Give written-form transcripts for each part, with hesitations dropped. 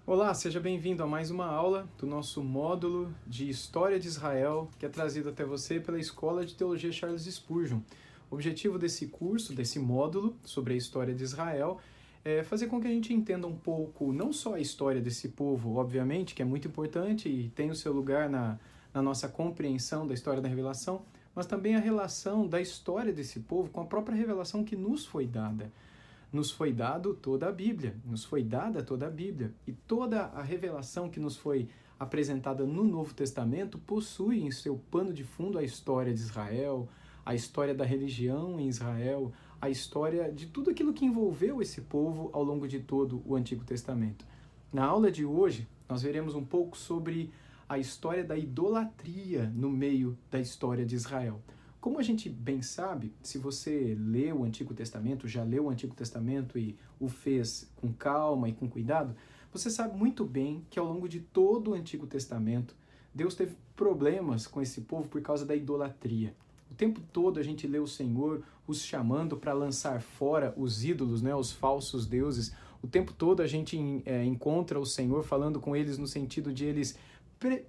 Olá, seja bem-vindo a mais uma aula do nosso módulo de História de Israel, que é trazido até você pela Escola de Teologia Charles Spurgeon. O objetivo desse curso, desse módulo sobre a história de Israel, é fazer com que a gente entenda um pouco, não só a história desse povo, obviamente, que é muito importante e tem o seu lugar na nossa compreensão da história da revelação, mas também a relação da história desse povo com a própria revelação que nos foi dada. Nos foi dado toda a Bíblia, nos foi dada toda a Bíblia, e toda a revelação que nos foi apresentada no Novo Testamento possui em seu pano de fundo a história de Israel, a história da religião em Israel, a história de tudo aquilo que envolveu esse povo ao longo de todo o Antigo Testamento. Na aula de hoje, nós veremos um pouco sobre a história da idolatria no meio da história de Israel. Como a gente bem sabe, se você lê o Antigo Testamento, já leu o Antigo Testamento e o fez com calma e com cuidado, você sabe muito bem que ao longo de todo o Antigo Testamento, Deus teve problemas com esse povo por causa da idolatria. O tempo todo a gente lê o Senhor os chamando para lançar fora os ídolos, né, os falsos deuses. O tempo todo a gente encontra o Senhor falando com eles no sentido de eles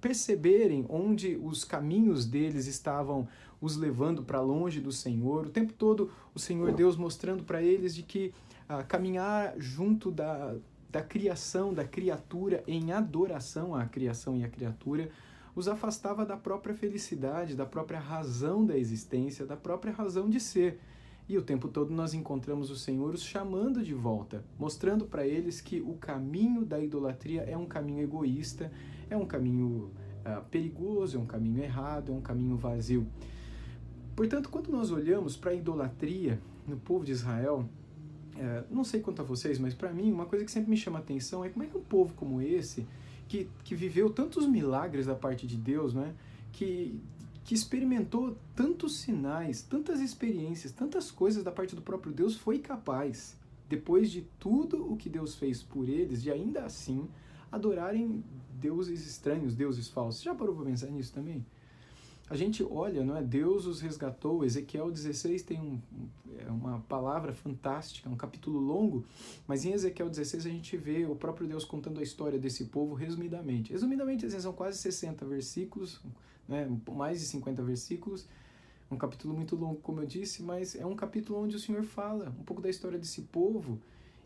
perceberem onde os caminhos deles estavam os levando para longe do Senhor. O tempo todo o Senhor Deus mostrando para eles de que caminhar junto da criação, da criatura, em adoração à criação e à criatura, os afastava da própria felicidade, da própria razão da existência, da própria razão de ser. E o tempo todo nós encontramos o Senhor os chamando de volta, mostrando para eles que o caminho da idolatria é um caminho egoísta, é um caminho perigoso, é um caminho errado, é um caminho vazio. Portanto, quando nós olhamos para a idolatria no povo de Israel, não sei quanto a vocês, mas para mim uma coisa que sempre me chama a atenção é como é que um povo como esse, que viveu tantos milagres da parte de Deus, né, que experimentou tantos sinais, tantas experiências, tantas coisas da parte do próprio Deus, foi capaz, depois de tudo o que Deus fez por eles, de ainda assim adorarem deuses estranhos, deuses falsos. Já parou para pensar nisso também? A gente olha, não é? Deus os resgatou. Ezequiel 16 tem uma palavra fantástica, um capítulo longo, mas em Ezequiel 16 a gente vê o próprio Deus contando a história desse povo resumidamente. Resumidamente, assim, são quase 60 versículos, né? Mais de 50 versículos, um capítulo muito longo, como eu disse, mas é um capítulo onde o Senhor fala um pouco da história desse povo.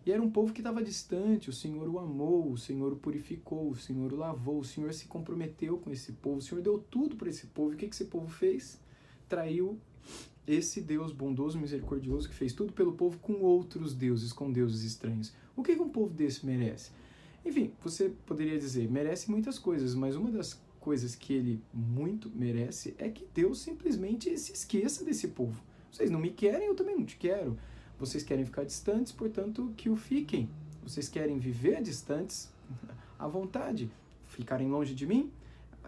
E era um povo que estava distante, o Senhor o amou, o Senhor o purificou, o Senhor o lavou, o Senhor se comprometeu com esse povo, o Senhor deu tudo para esse povo. E o que esse povo fez? Traiu esse Deus bondoso, misericordioso, que fez tudo pelo povo com outros deuses, com deuses estranhos. O que um povo desse merece? Enfim, você poderia dizer, merece muitas coisas, mas uma das coisas que ele muito merece é que Deus simplesmente se esqueça desse povo. Vocês não me querem, eu também não te quero. Vocês querem ficar distantes, portanto, que o fiquem. Vocês querem viver distantes, à vontade. Ficarem longe de mim,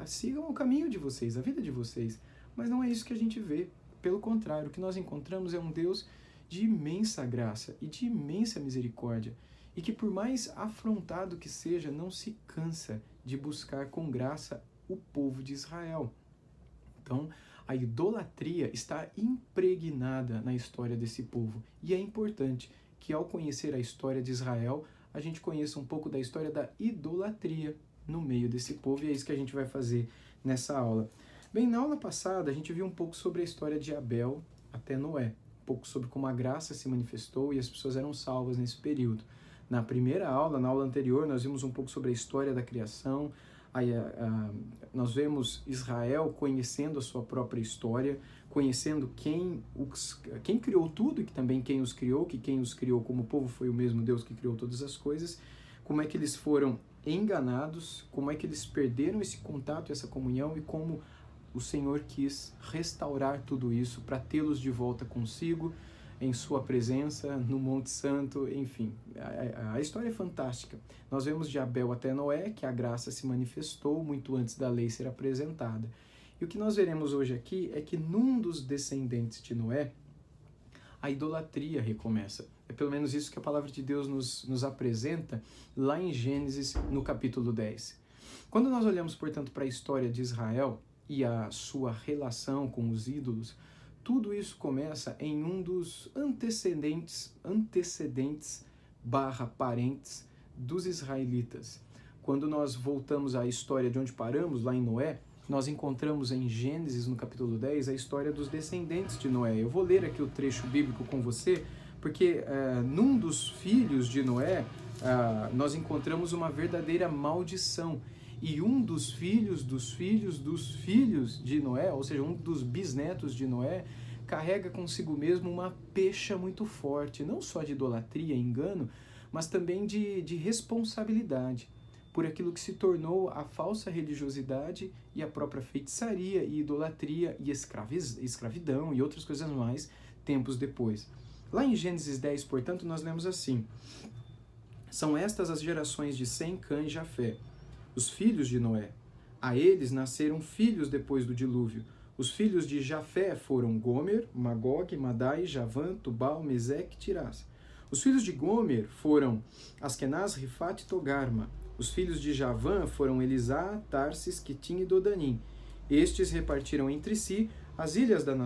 sigam o caminho de vocês, a vida de vocês. Mas não é isso que a gente vê. Pelo contrário, o que nós encontramos é um Deus de imensa graça e de imensa misericórdia. E que por mais afrontado que seja, não se cansa de buscar com graça o povo de Israel. Então, a idolatria está impregnada na história desse povo. E é importante que, ao conhecer a história de Israel, a gente conheça um pouco da história da idolatria no meio desse povo. E é isso que a gente vai fazer nessa aula. Bem, na aula passada, a gente viu um pouco sobre a história de Abel até Noé. Um pouco sobre como a graça se manifestou e as pessoas eram salvas nesse período. Na primeira aula, na aula anterior, nós vimos um pouco sobre a história da criação. Nós vemos Israel conhecendo a sua própria história, conhecendo quem criou tudo e que também quem os criou, que quem os criou como povo foi o mesmo Deus que criou todas as coisas, como é que eles foram enganados, como é que eles perderam esse contato, essa comunhão e como o Senhor quis restaurar tudo isso para tê-los de volta consigo, em sua presença, no Monte Santo, enfim. A história é fantástica. Nós vemos de Abel até Noé que a graça se manifestou muito antes da lei ser apresentada. E o que nós veremos hoje aqui é que num dos descendentes de Noé, a idolatria recomeça. É pelo menos isso que a palavra de Deus nos apresenta lá em Gênesis, no capítulo 10. Quando nós olhamos, portanto, para a história de Israel e a sua relação com os ídolos, tudo isso começa em um dos antecedentes / parentes dos israelitas. quando nós voltamos à história de onde paramos, lá em Noé, nós encontramos em Gênesis, no capítulo 10, a história dos descendentes de Noé. Eu vou ler aqui o trecho bíblico com você, porque num dos filhos de Noé, nós encontramos uma verdadeira maldição. E um dos filhos de Noé, ou seja, um dos bisnetos de Noé, carrega consigo mesmo uma pecha muito forte, não só de idolatria e engano, mas também de responsabilidade por aquilo que se tornou a falsa religiosidade e a própria feitiçaria e idolatria e escravidão e outras coisas mais tempos depois. Lá em Gênesis 10, portanto, nós lemos assim: são estas as gerações de Sem, Cã e Jafé, os filhos de Noé. A eles nasceram filhos depois do dilúvio. Os filhos de Jafé foram Gomer, Magog, Madai, Javã, Tubal, Meseque e Tirás. Os filhos de Gomer foram Askenaz, Rifat e Togarma. Os filhos de Javã foram Elisá, Tarsis, Quitim e Dodanim. Estes repartiram entre si as ilhas das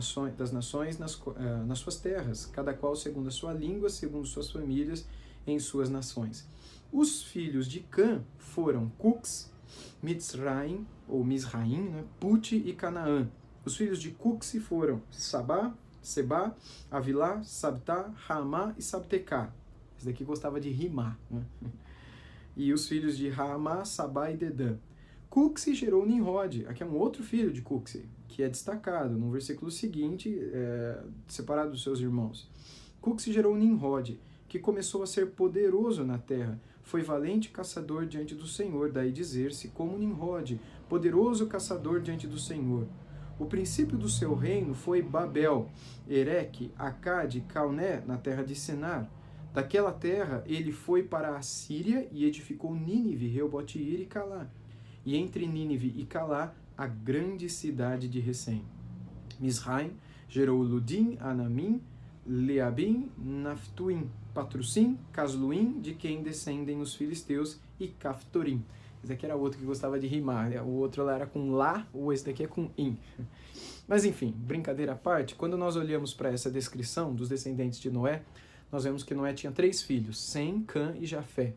nações nas suas terras, cada qual segundo a sua língua, segundo suas famílias, em suas nações. Os filhos de Cã foram Cux, Mitzraim, ou Mizraim, né? Puti e Canaã. Os filhos de Cuxi foram Sabá, Sebá, Avilá, Sabtá, Ramá e Sabtecá. Esse daqui gostava de rimar, né? E os filhos de Ramá, Sabá e Dedã. Cuxi gerou Nimrod. Aqui é um outro filho de Cuxi, que é destacado no versículo seguinte, separado dos seus irmãos. Cuxi gerou Nimrod, que começou a ser poderoso na terra. Foi valente caçador diante do Senhor, daí dizer-se como Nimrod, poderoso caçador diante do Senhor. O princípio do seu reino foi Babel, Ereque, Acade, Calné, na terra de Senar. Daquela terra ele foi para a Síria e edificou Nínive, Reobote-ir e Calá. E entre Nínive e Calá, a grande cidade de Recém. Mizraim gerou Ludim, Anamim, Leabim, Naftuim, Patrussim, Casluim, de quem descendem os filisteus, e Caftorim. Esse aqui era outro que gostava de rimar, né? O outro lá era com lá, ou esse daqui é com im. Mas enfim, brincadeira à parte, quando nós olhamos para essa descrição dos descendentes de Noé, nós vemos que Noé tinha 3 filhos, Sem, Cã e Jafé.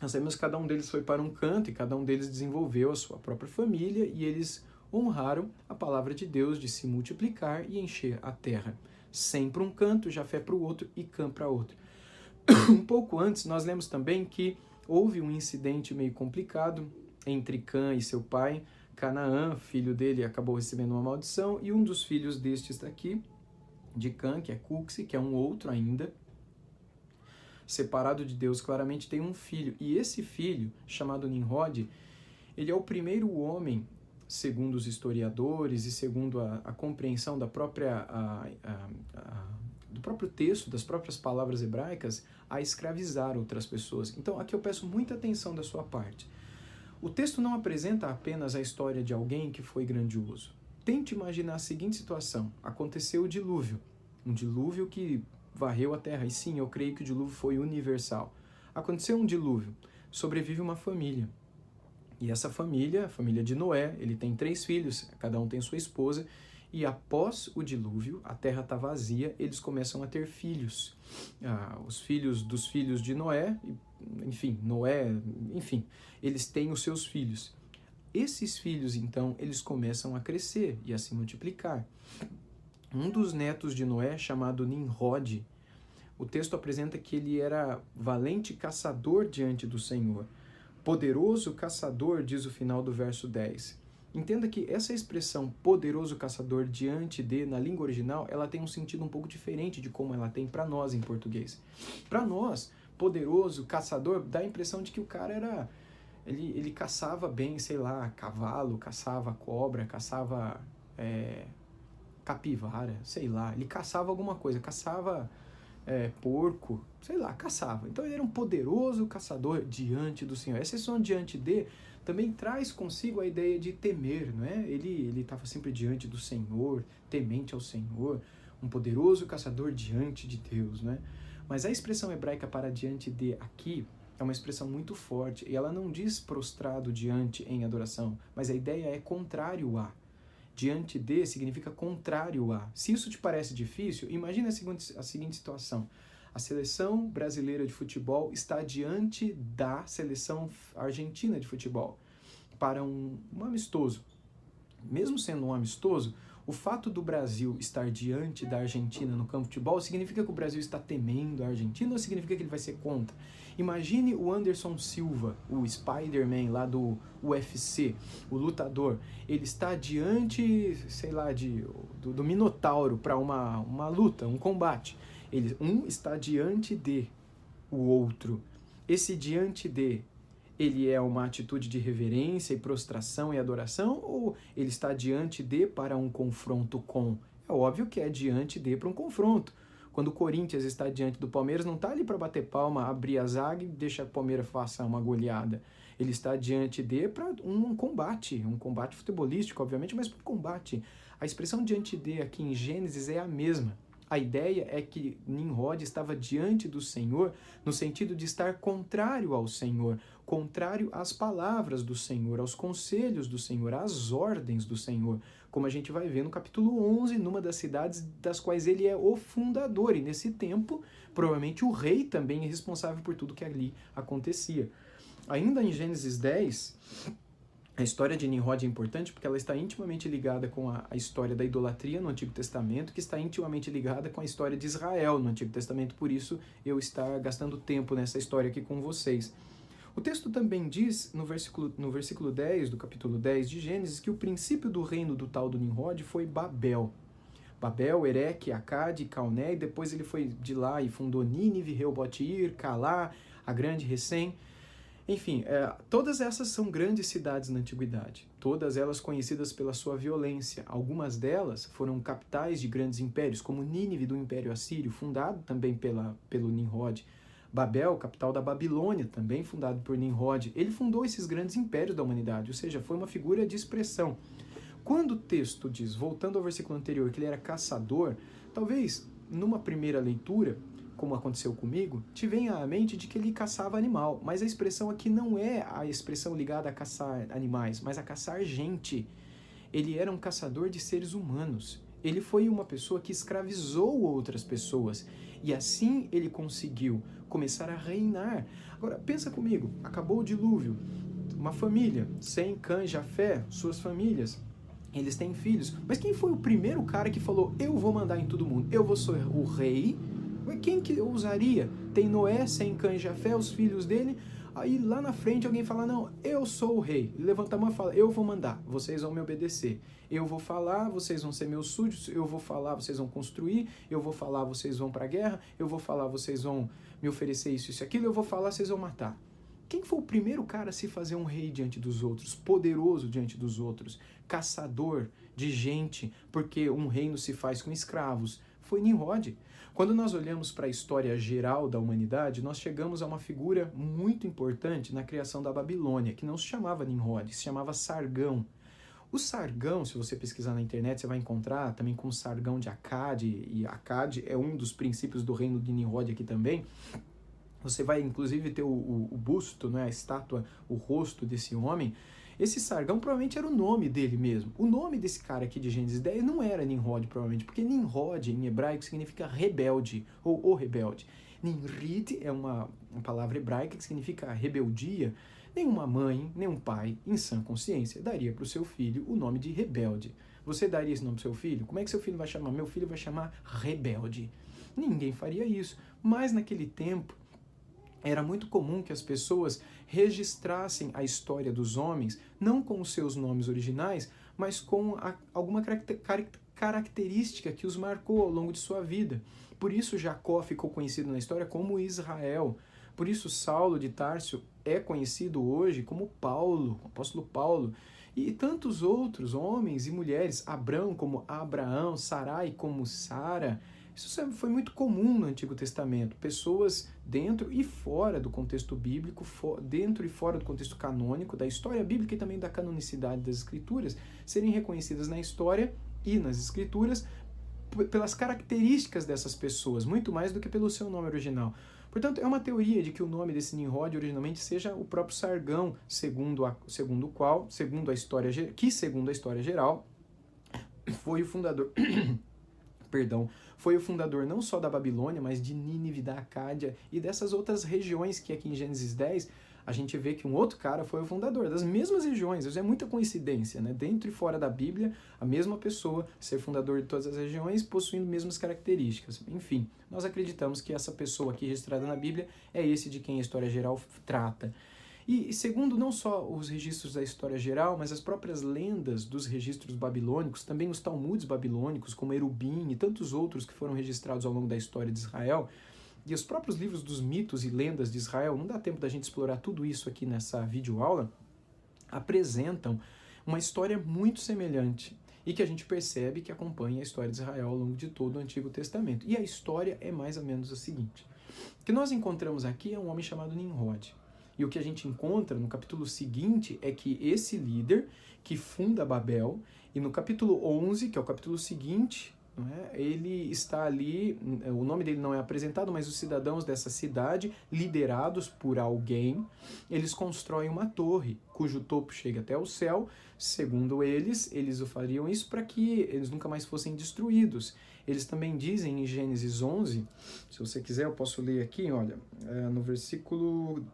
Nós vemos que cada um deles foi para um canto e cada um deles desenvolveu a sua própria família e eles honraram a palavra de Deus de se multiplicar e encher a terra. Sem para um canto, Jafé para o outro e Cã para outro. Um pouco antes, nós lemos também que houve um incidente meio complicado entre Cã e seu pai. Canaã, filho dele, acabou recebendo uma maldição e um dos filhos destes daqui, de Cã, que é Cuxi, que é um outro ainda, separado de Deus, claramente tem um filho. E esse filho, chamado Nimrod, ele é o primeiro homem, segundo os historiadores e segundo a compreensão da própria, do próprio texto, das próprias palavras hebraicas, a escravizar outras pessoas. Então, aqui eu peço muita atenção da sua parte. O texto não apresenta apenas a história de alguém que foi grandioso. Tente imaginar a seguinte situação. Aconteceu o dilúvio. Um dilúvio que varreu a terra. E sim, eu creio que o dilúvio foi universal. Aconteceu um dilúvio. Sobrevive uma família. E essa família, a família de Noé, ele tem 3 filhos, cada um tem sua esposa. E após o dilúvio, a terra está vazia, eles começam a ter filhos. Os filhos dos filhos de Noé, eles têm os seus filhos. Esses filhos, então, eles começam a crescer e a se multiplicar. Um dos netos de Noé, chamado Nimrod, o texto apresenta que ele era valente caçador diante do Senhor. Poderoso caçador, diz o final do verso 10. Entenda que essa expressão poderoso caçador diante de, na língua original, ela tem um sentido um pouco diferente de como ela tem para nós em português. Para nós, poderoso caçador dá a impressão de que o cara era... Ele caçava bem, sei lá, cavalo, caçava cobra, caçava capivara, sei lá. Ele caçava alguma coisa, caçava porco, sei lá, caçava. Então ele era um poderoso caçador diante do Senhor. Essa expressão diante de também traz consigo a ideia de temer, não é? Ele estava sempre diante do Senhor, temente ao Senhor, um poderoso caçador diante de Deus, não é? Mas a expressão hebraica para diante de aqui é uma expressão muito forte e ela não diz prostrado diante em adoração, mas a ideia é contrário a. Diante de significa contrário a. Se isso te parece difícil, imagine a seguinte situação. A seleção brasileira de futebol está diante da seleção argentina de futebol para um amistoso. Mesmo sendo um amistoso, o fato do Brasil estar diante da Argentina no campo de futebol significa que o Brasil está temendo a Argentina ou significa que ele vai ser contra? Imagine o Anderson Silva, o Spider-Man lá do UFC, o lutador. Ele está diante, sei lá, do Minotauro para uma luta, um combate. Um está diante de o outro. Esse diante de, ele é uma atitude de reverência e prostração e adoração, ou ele está diante de para um confronto com? É óbvio que é diante de para um confronto. Quando o Corinthians está diante do Palmeiras, não está ali para bater palma, abrir a zaga e deixar que o Palmeiras faça uma goleada. Ele está diante de para um combate futebolístico, obviamente, mas para um combate. A expressão diante de aqui em Gênesis é a mesma. A ideia é que Nimrod estava diante do Senhor no sentido de estar contrário ao Senhor, contrário às palavras do Senhor, aos conselhos do Senhor, às ordens do Senhor, como a gente vai ver no capítulo 11, numa das cidades das quais ele é o fundador, e nesse tempo, provavelmente o rei também é responsável por tudo que ali acontecia. Ainda em Gênesis 10... a história de Nimrod é importante porque ela está intimamente ligada com a história da idolatria no Antigo Testamento, que está intimamente ligada com a história de Israel no Antigo Testamento, por isso eu estar gastando tempo nessa história aqui com vocês. O texto também diz, no versículo 10 do capítulo 10 de Gênesis, que o princípio do reino do tal do Nimrod foi Babel. Babel, Ereque, Acade, Calné, e depois ele foi de lá e fundou Nínive, Reobote-ir, Calá, a grande Recém. Enfim, todas essas são grandes cidades na antiguidade, todas elas conhecidas pela sua violência. Algumas delas foram capitais de grandes impérios, como Nínive do Império Assírio, fundado também pelo Nimrod. Babel, capital da Babilônia, também fundado por Nimrod. Ele fundou esses grandes impérios da humanidade, ou seja, foi uma figura de expressão. Quando o texto diz, voltando ao versículo anterior, que ele era caçador, talvez numa primeira leitura, como aconteceu comigo, te venha à mente de que ele caçava animal, mas a expressão aqui não é a expressão ligada a caçar animais, mas a caçar gente. Ele era um caçador de seres humanos. Ele foi uma pessoa que escravizou outras pessoas, e assim ele conseguiu começar a reinar. Agora, pensa comigo, acabou o dilúvio, uma família, Sem, Cã e Jafé, suas famílias, eles têm filhos, mas quem foi o primeiro cara que falou, eu vou mandar em todo mundo, eu vou ser o rei? Quem que ousaria? Tem Noé, Sem, Cã e Jafé, os filhos dele, aí lá na frente alguém fala, não, eu sou o rei. Ele levanta a mão e fala, eu vou mandar, vocês vão me obedecer. Eu vou falar, vocês vão ser meus súditos, eu vou falar, vocês vão construir, eu vou falar, vocês vão para a guerra, eu vou falar, vocês vão me oferecer isso e aquilo, eu vou falar, vocês vão matar. Quem foi o primeiro cara a se fazer um rei diante dos outros, poderoso diante dos outros, caçador de gente, porque um reino se faz com escravos? Foi Nimrod. Quando nós olhamos para a história geral da humanidade, nós chegamos a uma figura muito importante na criação da Babilônia, que não se chamava Nimrod, se chamava Sargão. O Sargão, se você pesquisar na internet, você vai encontrar também como Sargão de Acade, e Acade é um dos princípios do reino de Nimrod aqui também. Você vai inclusive ter o busto, né, a estátua, o rosto desse homem. Esse Sargão provavelmente era o nome dele mesmo. O nome desse cara aqui de Gênesis 10 não era Nimrod, provavelmente, porque Nimrod em hebraico significa rebelde, ou o rebelde. Nimrid é uma palavra hebraica que significa rebeldia. Nenhuma mãe, nenhum pai, em sã consciência, daria para o seu filho o nome de rebelde. Você daria esse nome para o seu filho? Como é que seu filho vai chamar? Meu filho vai chamar rebelde. Ninguém faria isso. Mas naquele tempo, era muito comum que as pessoas registrassem a história dos homens, não com os seus nomes originais, mas com alguma característica que os marcou ao longo de sua vida. Por isso Jacó ficou conhecido na história como Israel. Por isso Saulo de Tárcio é conhecido hoje como Paulo, o apóstolo Paulo. E tantos outros homens e mulheres, Abrão como Abraão, Sarai como Sara. Isso sempre foi muito comum no Antigo Testamento. Pessoas dentro e fora do contexto bíblico, dentro e fora do contexto canônico, da história bíblica e também da canonicidade das Escrituras, serem reconhecidas na história e nas Escrituras pelas características dessas pessoas, muito mais do que pelo seu nome original. Portanto, é uma teoria de que o nome desse Nimrod originalmente seja o próprio Sargão, segundo a história geral, foi o fundador perdão, foi o fundador não só da Babilônia, mas de Nínive, da Acádia e dessas outras regiões que aqui em Gênesis 10 a gente vê que um outro cara foi o fundador das mesmas regiões. Isso é muita coincidência, né? Dentro e fora da Bíblia, a mesma pessoa ser fundador de todas as regiões, possuindo as mesmas características. Enfim, nós acreditamos que essa pessoa aqui registrada na Bíblia é esse de quem a história geral trata. E segundo não só os registros da história geral, mas as próprias lendas dos registros babilônicos, também os talmudes babilônicos, como Erubim e tantos outros que foram registrados ao longo da história de Israel, e os próprios livros dos mitos e lendas de Israel, não dá tempo da gente explorar tudo isso aqui nessa videoaula, apresentam uma história muito semelhante e que a gente percebe que acompanha a história de Israel ao longo de todo o Antigo Testamento. E a história é mais ou menos a seguinte. O que nós encontramos aqui é um homem chamado Nimrod. E o que a gente encontra no capítulo seguinte é que esse líder que funda Babel, e no capítulo 11, que é o capítulo seguinte, ele está ali, o nome dele não é apresentado, mas os cidadãos dessa cidade, liderados por alguém, eles constroem uma torre, cujo topo chega até o céu. Segundo eles o fariam isso para que eles nunca mais fossem destruídos. Eles também dizem em Gênesis 11, se você quiser eu posso ler aqui, olha, no versículo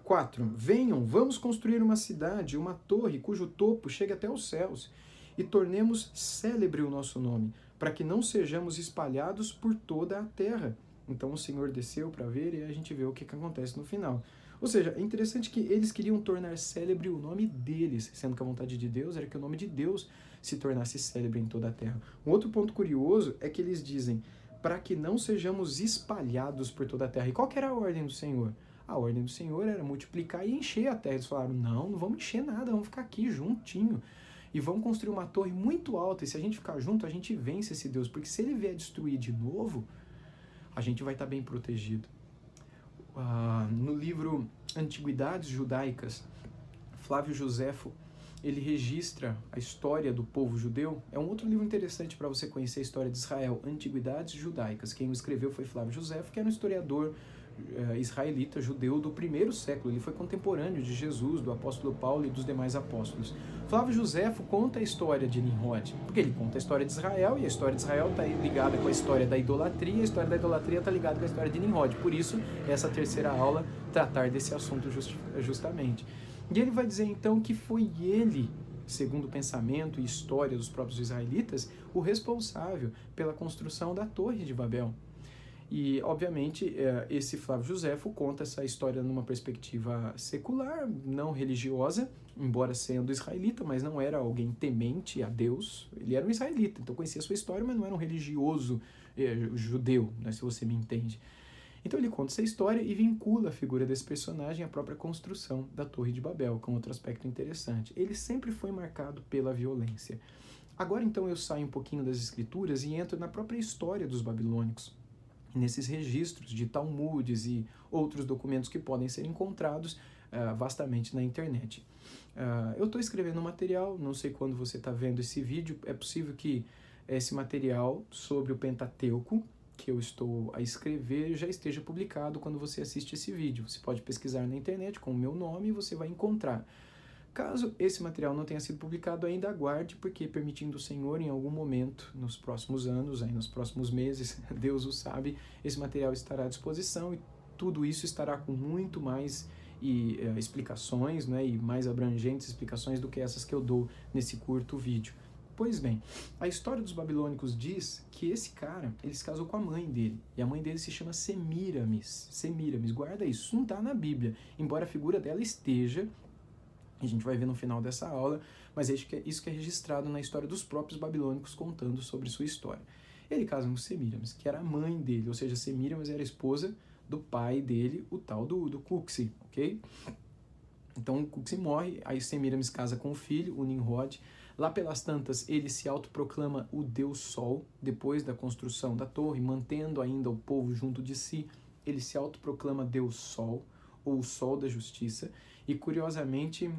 4, venham, vamos construir uma cidade, uma torre, cujo topo chega até os céus, e tornemos célebre o nosso nome, para que não sejamos espalhados por toda a terra. Então o Senhor desceu para ver e a gente vê o que acontece no final. Ou seja, é interessante que eles queriam tornar célebre o nome deles, sendo que a vontade de Deus era que o nome de Deus se tornasse célebre em toda a terra. Um outro ponto curioso é que eles dizem, para que não sejamos espalhados por toda a terra. E qual que era a ordem do Senhor? A ordem do Senhor era multiplicar e encher a terra. Eles falaram, não vamos encher nada, vamos ficar aqui juntinho. E vamos construir uma torre muito alta, e se a gente ficar junto, a gente vence esse Deus, porque se ele vier destruir de novo, a gente vai estar bem protegido. No livro Antiguidades Judaicas, Flávio Joséfo, ele registra a história do povo judeu. É um outro livro interessante para você conhecer a história de Israel, Antiguidades Judaicas. Quem o escreveu foi Flávio Joséfo, que era um historiador israelita, judeu do primeiro século. Ele foi contemporâneo de Jesus, do apóstolo Paulo e dos demais apóstolos. Flávio Joséfo conta a história de Nimrod, porque ele conta a história de Israel, e a história de Israel está ligada com a história da idolatria, e a história da idolatria está ligada com a história de Nimrod. Por isso, essa terceira aula tratar desse assunto justamente. E ele vai dizer então que foi ele, segundo o pensamento e história dos próprios israelitas, o responsável pela construção da Torre de Babel. E, obviamente, esse Flávio Joséfo conta essa história numa perspectiva secular, não religiosa, embora sendo israelita, mas não era alguém temente a Deus. Ele era um israelita, então conhecia a sua história, mas não era um religioso judeu, né, se você me entende. Então ele conta essa história e vincula a figura desse personagem à própria construção da Torre de Babel, com outro aspecto interessante. Ele sempre foi marcado pela violência. Agora, então, eu saio um pouquinho das escrituras e entro na própria história dos babilônicos, nesses registros de talmudes e outros documentos que podem ser encontrados vastamente na internet. Eu estou escrevendo um material, não sei quando você está vendo esse vídeo, é possível que esse material sobre o Pentateuco, que eu estou a escrever, já esteja publicado quando você assiste esse vídeo. Você pode pesquisar na internet com o meu nome e você vai encontrar. Caso esse material não tenha sido publicado ainda, aguarde, porque permitindo o Senhor, em algum momento, nos próximos anos, aí nos próximos meses, Deus o sabe, esse material estará à disposição e tudo isso estará com muito mais explicações, né, e mais abrangentes explicações do que essas que eu dou nesse curto vídeo. Pois bem, a história dos babilônicos diz que esse cara, ele se casou com a mãe dele, e a mãe dele se chama Semíramis. Semíramis, guarda isso, isso não está na Bíblia, embora a figura dela esteja, a gente vai ver no final dessa aula, mas isso que é registrado na história dos próprios babilônicos contando sobre sua história. Ele casa com Semíramis, que era a mãe dele, ou seja, Semíramis era a esposa do pai dele, o tal do Cuxi, ok? Então o Cuxi morre, aí Semíramis casa com o filho, o Nimrod. Lá pelas tantas, ele se autoproclama o Deus Sol, depois da construção da torre, mantendo ainda o povo junto de si. Ele se autoproclama Deus Sol, ou o Sol da Justiça, e curiosamente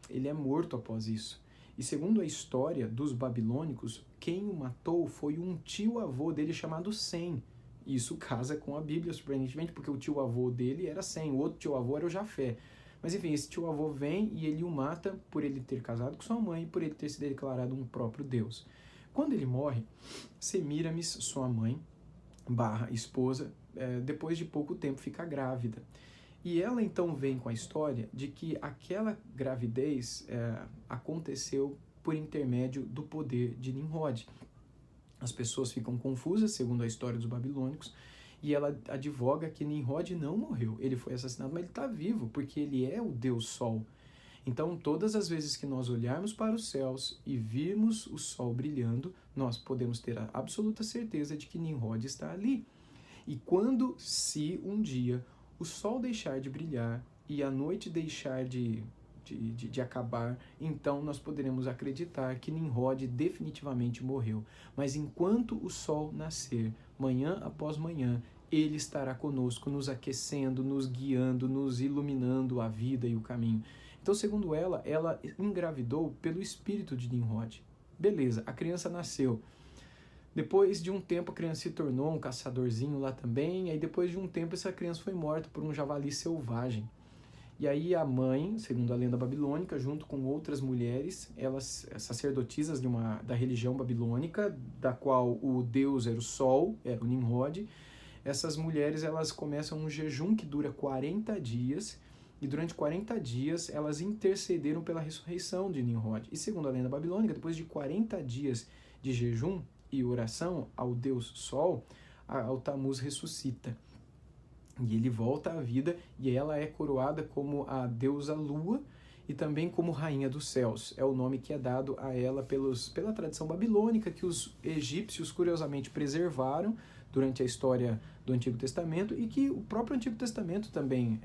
ele é morto após isso. E segundo a história dos babilônicos, quem o matou foi um tio-avô dele chamado Sem. Isso casa com a Bíblia, surpreendentemente, porque o tio-avô dele era Sem, o outro tio-avô era o Jafé. Mas enfim, esse tio-avô vem e ele o mata por ele ter casado com sua mãe e por ele ter se declarado um próprio Deus. Quando ele morre, Semíramis, sua mãe, barra esposa, depois de pouco tempo fica grávida. E ela então vem com a história de que aquela gravidez aconteceu por intermédio do poder de Nimrod. As pessoas ficam confusas, segundo a história dos babilônicos, e ela advoga que Nimrod não morreu. Ele foi assassinado, mas ele está vivo, porque ele é o Deus Sol. Então, todas as vezes que nós olharmos para os céus e virmos o Sol brilhando, nós podemos ter a absoluta certeza de que Nimrod está ali. E quando, se um dia o Sol deixar de brilhar e a noite deixar de acabar, então nós poderemos acreditar que Nimrod definitivamente morreu. Mas enquanto o Sol nascer, manhã após manhã, ele estará conosco, nos aquecendo, nos guiando, nos iluminando a vida e o caminho. Então, segundo ela engravidou pelo espírito de Nimrod. Beleza, a criança nasceu. Depois de um tempo, a criança se tornou um caçadorzinho lá também. E aí, depois de um tempo, essa criança foi morta por um javali selvagem. E aí, a mãe, segundo a lenda babilônica, junto com outras mulheres, elas sacerdotisas da religião babilônica, da qual o deus era o Sol, era o Nimrod, essas mulheres elas começam um jejum que dura 40 dias. E durante 40 dias elas intercederam pela ressurreição de Nimrod. E segundo a lenda babilônica, depois de 40 dias de jejum e oração ao Deus Sol, o Tammuz ressuscita. E ele volta à vida e ela é coroada como a deusa Lua e também como Rainha dos Céus. É o nome que é dado a ela pela tradição babilônica, que os egípcios curiosamente preservaram durante a história do Antigo Testamento e que o próprio Antigo Testamento também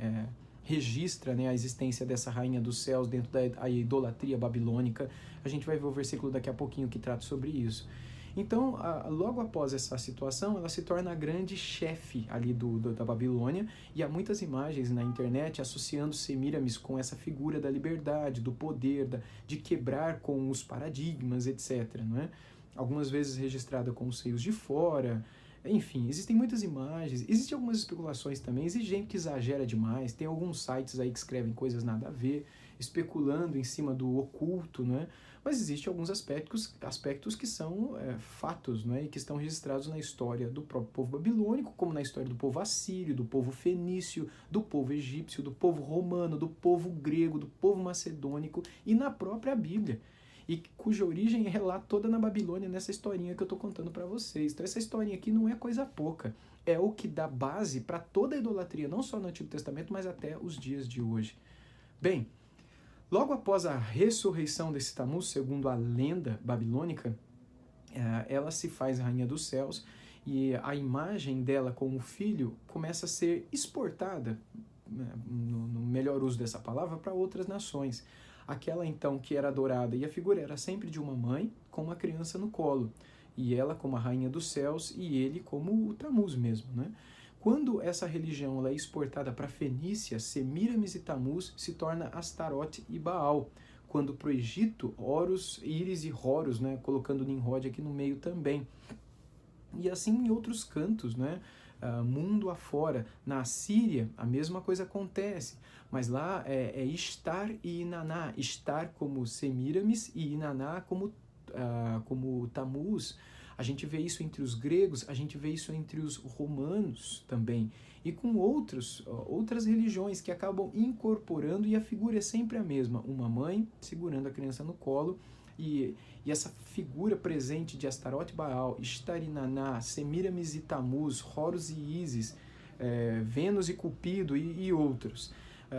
registra, né, a existência dessa Rainha dos Céus dentro da idolatria babilônica. A gente vai ver o versículo daqui a pouquinho que trata sobre isso. Então, logo após essa situação, ela se torna a grande chefe ali da Babilônia, e há muitas imagens na internet associando Semíramis com essa figura da liberdade, do poder, de quebrar com os paradigmas, etc. Não é? Algumas vezes registrada com os seios de fora. Enfim, existem muitas imagens, existem algumas especulações também, existe gente que exagera demais, tem alguns sites aí que escrevem coisas nada a ver, especulando em cima do oculto, não é? Mas existem alguns aspectos que são fatos, não é? E que estão registrados na história do próprio povo babilônico, como na história do povo assírio, do povo fenício, do povo egípcio, do povo romano, do povo grego, do povo macedônico e na própria Bíblia. E cuja origem é lá toda na Babilônia, nessa historinha que eu estou contando para vocês. Então essa historinha aqui não é coisa pouca, é o que dá base para toda a idolatria, não só no Antigo Testamento, mas até os dias de hoje. Bem, logo após a ressurreição desse Tammuz, segundo a lenda babilônica, ela se faz Rainha dos Céus e a imagem dela com o filho começa a ser exportada, no melhor uso dessa palavra, para outras nações. Aquela então que era adorada, e a figura era sempre de uma mãe com uma criança no colo, e ela como a Rainha dos Céus e ele como o Tammuz mesmo, né? Quando essa religião ela é exportada para a Fenícia, Semíramis e Tammuz se torna Astarote e Baal. Quando para o Egito, Horus, Íris e Horus, né? Colocando Nimrod aqui no meio também. E assim em outros cantos, né? Mundo afora. Na Síria, a mesma coisa acontece, mas lá é Ishtar e Inaná. Ishtar como Semíramis e Inaná como Tammuz. A gente vê isso entre os gregos, a gente vê isso entre os romanos também, e com outras religiões que acabam incorporando, e a figura é sempre a mesma, uma mãe segurando a criança no colo, e essa figura presente de Astarote e Baal, Ishtar e Inaná, Semíramis e Tammuz, Horus e Ísis, Vênus e Cupido e outros.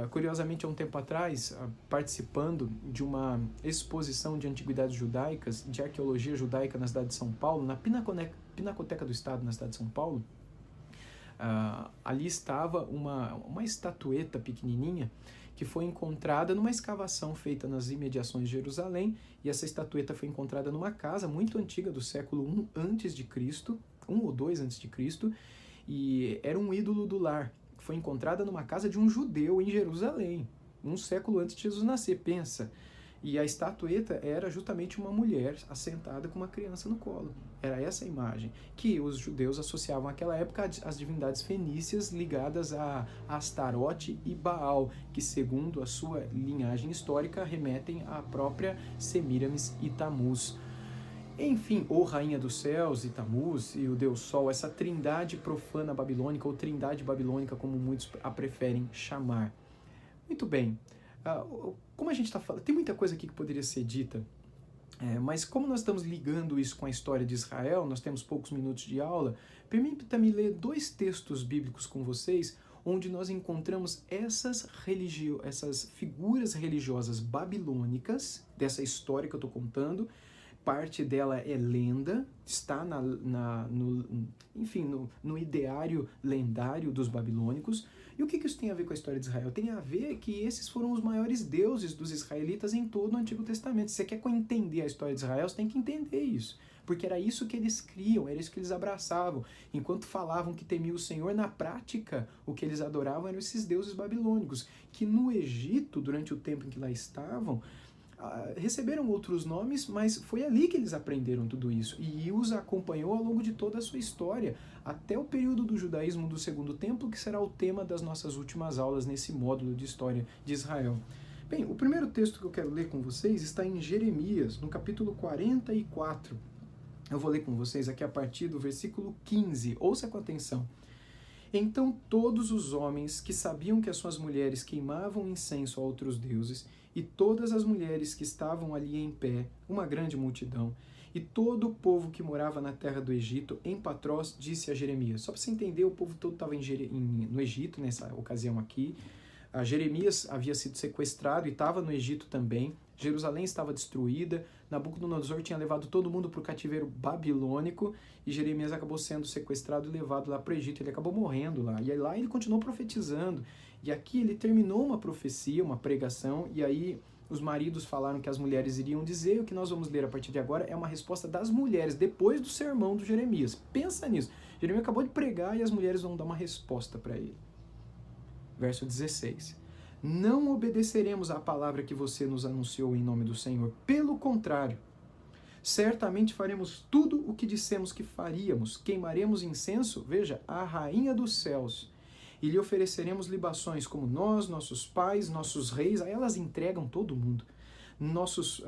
Curiosamente, há um tempo atrás, participando de uma exposição de antiguidades judaicas, de arqueologia judaica na cidade de São Paulo, na Pinacoteca do Estado, na cidade de São Paulo, ali estava uma estatueta pequenininha que foi encontrada numa escavação feita nas imediações de Jerusalém, e essa estatueta foi encontrada numa casa muito antiga, do século I a.C., 1 ou 2 a.C., e era um ídolo do lar. Foi encontrada numa casa de um judeu em Jerusalém, um século antes de Jesus nascer, pensa. E a estatueta era justamente uma mulher assentada com uma criança no colo. Era essa a imagem que os judeus associavam naquela época às divindades fenícias ligadas a Astarote e Baal, que segundo a sua linhagem histórica remetem à própria Semíramis e Tammuz. Enfim, ou Rainha dos Céus e Tamuz e o Deus Sol, essa trindade profana babilônica ou trindade babilônica, como muitos a preferem chamar. Muito bem, como a gente está falando, tem muita coisa aqui que poderia ser dita, mas como nós estamos ligando isso com a história de Israel, nós temos poucos minutos de aula, permita-me ler 2 textos bíblicos com vocês, onde nós encontramos essas figuras religiosas babilônicas, dessa história que eu estou contando. Parte dela é lenda, está no ideário lendário dos babilônicos. E o que isso tem a ver com a história de Israel? Tem a ver que esses foram os maiores deuses dos israelitas em todo o Antigo Testamento. Se você quer entender a história de Israel, você tem que entender isso. Porque era isso que eles criam, era isso que eles abraçavam. Enquanto falavam que temiam o Senhor, na prática, o que eles adoravam eram esses deuses babilônicos, que no Egito, durante o tempo em que lá estavam, receberam outros nomes, mas foi ali que eles aprenderam tudo isso e os acompanhou ao longo de toda a sua história, até o período do judaísmo do Segundo Templo, que será o tema das nossas últimas aulas nesse módulo de história de Israel. Bem, o primeiro texto que eu quero ler com vocês está em Jeremias, no capítulo 44. Eu vou ler com vocês aqui a partir do versículo 15, ouça com atenção. Então todos os homens que sabiam que as suas mulheres queimavam incenso a outros deuses, e todas as mulheres que estavam ali em pé, uma grande multidão, e todo o povo que morava na terra do Egito, em Patrós, disse a Jeremias. Só para você entender, o povo todo estava no Egito nessa ocasião aqui. Jeremias havia sido sequestrado e estava no Egito também. Jerusalém estava destruída. Nabucodonosor tinha levado todo mundo para o cativeiro babilônico e Jeremias acabou sendo sequestrado e levado lá para o Egito. Ele acabou morrendo lá. E aí lá ele continuou profetizando. E aqui ele terminou uma profecia, uma pregação, e aí os maridos falaram que as mulheres iriam dizer. O que nós vamos ler a partir de agora é uma resposta das mulheres, depois do sermão do Jeremias. Pensa nisso. Jeremias acabou de pregar e as mulheres vão dar uma resposta para ele. Verso 16. Não obedeceremos à palavra que você nos anunciou em nome do Senhor. Pelo contrário, certamente faremos tudo o que dissemos que faríamos. Queimaremos incenso, veja, à rainha dos céus. E lhe ofereceremos libações como nós, nossos pais, nossos reis. Aí elas entregam todo mundo. Nossas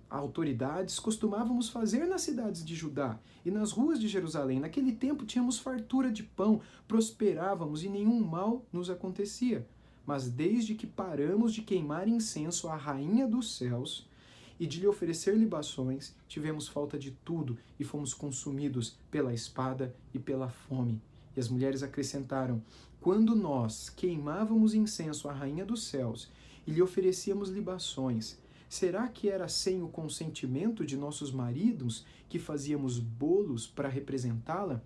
autoridades costumávamos fazer nas cidades de Judá e nas ruas de Jerusalém. Naquele tempo tínhamos fartura de pão, prosperávamos e nenhum mal nos acontecia. Mas desde que paramos de queimar incenso à rainha dos céus e de lhe oferecer libações, tivemos falta de tudo e fomos consumidos pela espada e pela fome. E as mulheres acrescentaram: quando nós queimávamos incenso à rainha dos céus e lhe oferecíamos libações, será que era sem o consentimento de nossos maridos que fazíamos bolos para representá-la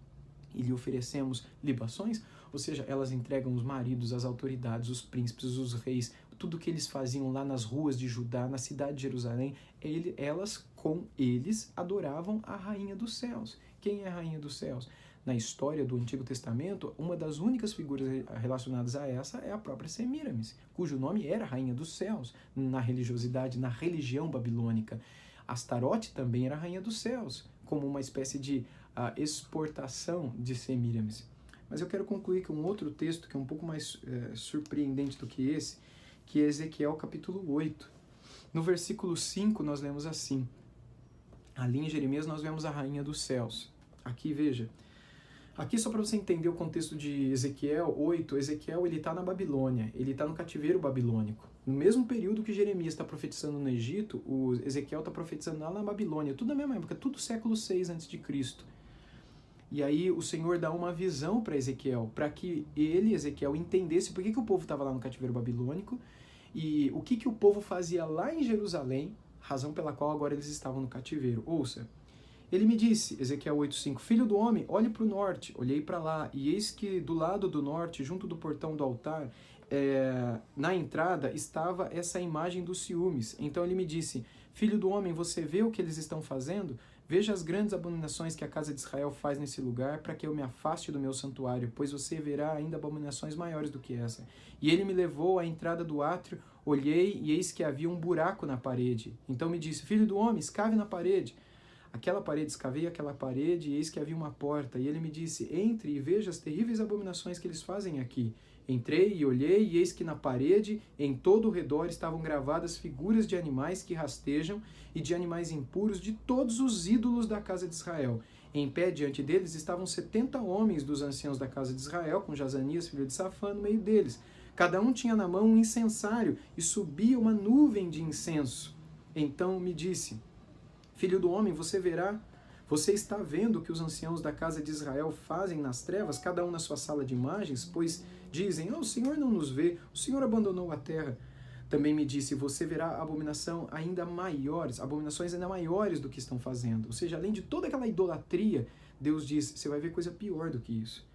e lhe oferecemos libações? Ou seja, elas entregam os maridos, as autoridades, os príncipes, os reis, tudo que eles faziam lá nas ruas de Judá, na cidade de Jerusalém, elas com eles adoravam a rainha dos céus. Quem é a rainha dos céus? Na história do Antigo Testamento, uma das únicas figuras relacionadas a essa é a própria Semíramis, cujo nome era Rainha dos Céus, na religiosidade, na religião babilônica. Astarote também era Rainha dos Céus, como uma espécie de exportação de Semíramis. Mas eu quero concluir com um outro texto que é um pouco mais surpreendente do que esse, que é Ezequiel capítulo 8. No versículo 5 nós lemos assim, ali em Jeremias nós vemos a Rainha dos Céus. Aqui veja, aqui só para você entender o contexto de Ezequiel 8, Ezequiel ele está na Babilônia, ele está no cativeiro babilônico. No mesmo período que Jeremias está profetizando no Egito, o Ezequiel está profetizando lá na Babilônia, tudo na mesma época, tudo século 6 a.C. E aí o Senhor dá uma visão para Ezequiel, para que ele, Ezequiel, entendesse por que o povo estava lá no cativeiro babilônico e o que o povo fazia lá em Jerusalém, razão pela qual agora eles estavam no cativeiro. Ouça, ele me disse, Ezequiel 8,5, filho do homem, olhe para o norte. Olhei para lá, e eis que do lado do norte, junto do portão do altar, na entrada, estava essa imagem dos ciúmes. Então ele me disse, filho do homem, você vê o que eles estão fazendo? Veja as grandes abominações que a casa de Israel faz nesse lugar, para que eu me afaste do meu santuário, pois você verá ainda abominações maiores do que essa. E ele me levou à entrada do átrio, olhei, e eis que havia um buraco na parede. Então me disse, filho do homem, escave na parede. Aquela parede, escavei aquela parede, e eis que havia uma porta. E ele me disse, entre e veja as terríveis abominações que eles fazem aqui. Entrei e olhei, e eis que na parede, em todo o redor, estavam gravadas figuras de animais que rastejam e de animais impuros, de todos os ídolos da casa de Israel. Em pé diante deles estavam 70 homens dos anciãos da casa de Israel, com Jazanias, filho de Safã, no meio deles. Cada um tinha na mão um incensário, e subia uma nuvem de incenso. Então me disse: filho do homem, você está vendo o que os anciãos da casa de Israel fazem nas trevas, cada um na sua sala de imagens, pois dizem: o Senhor não nos vê, o Senhor abandonou a terra. Também me disse: você verá abominações ainda maiores do que estão fazendo. Ou seja, além de toda aquela idolatria, Deus diz: você vai ver coisa pior do que isso.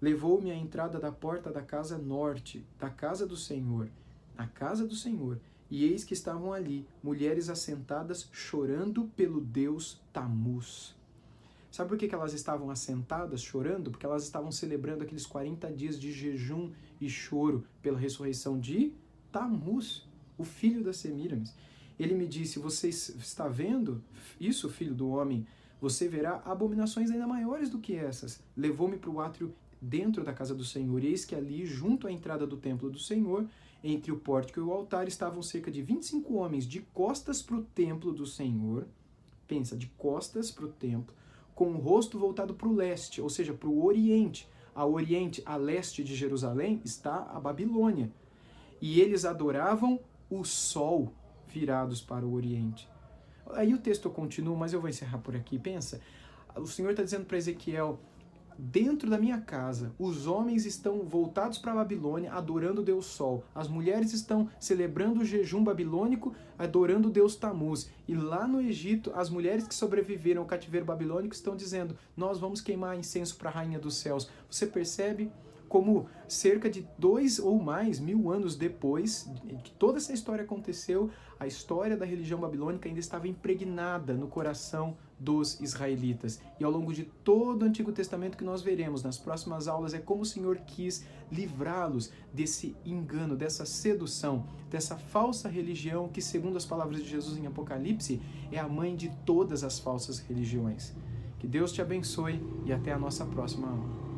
Levou-me à entrada da porta da casa norte, da casa do Senhor, a casa do Senhor, e eis que estavam ali mulheres assentadas chorando pelo deus Tamuz. Sabe por que elas estavam assentadas chorando? Porque elas estavam celebrando aqueles 40 dias de jejum e choro pela ressurreição de Tamuz, o filho das Semíramis. Ele me disse: você está vendo isso, filho do homem? Você verá abominações ainda maiores do que essas. Levou-me para o átrio dentro da casa do Senhor, e eis que ali, junto à entrada do templo do Senhor, entre o pórtico e o altar, estavam cerca de 25 homens de costas para o templo do Senhor. Pensa, de costas para o templo, com o rosto voltado para o leste, ou seja, para o oriente. A leste de Jerusalém, está a Babilônia. E eles adoravam o sol, virados para o oriente. Aí o texto continua, mas eu vou encerrar por aqui. Pensa, o Senhor está dizendo para Ezequiel: dentro da minha casa, os homens estão voltados para a Babilônia, adorando o Deus Sol. As mulheres estão celebrando o jejum babilônico, adorando o Deus Tamuz. E lá no Egito, as mulheres que sobreviveram ao cativeiro babilônico estão dizendo: nós vamos queimar incenso para a Rainha dos Céus. Você percebe como cerca de 2 ou mais mil anos depois que toda essa história aconteceu, a história da religião babilônica ainda estava impregnada no coração dos israelitas. E ao longo de todo o Antigo Testamento, que nós veremos nas próximas aulas, é como o Senhor quis livrá-los desse engano, dessa sedução, dessa falsa religião que, segundo as palavras de Jesus em Apocalipse, é a mãe de todas as falsas religiões. Que Deus te abençoe e até a nossa próxima aula.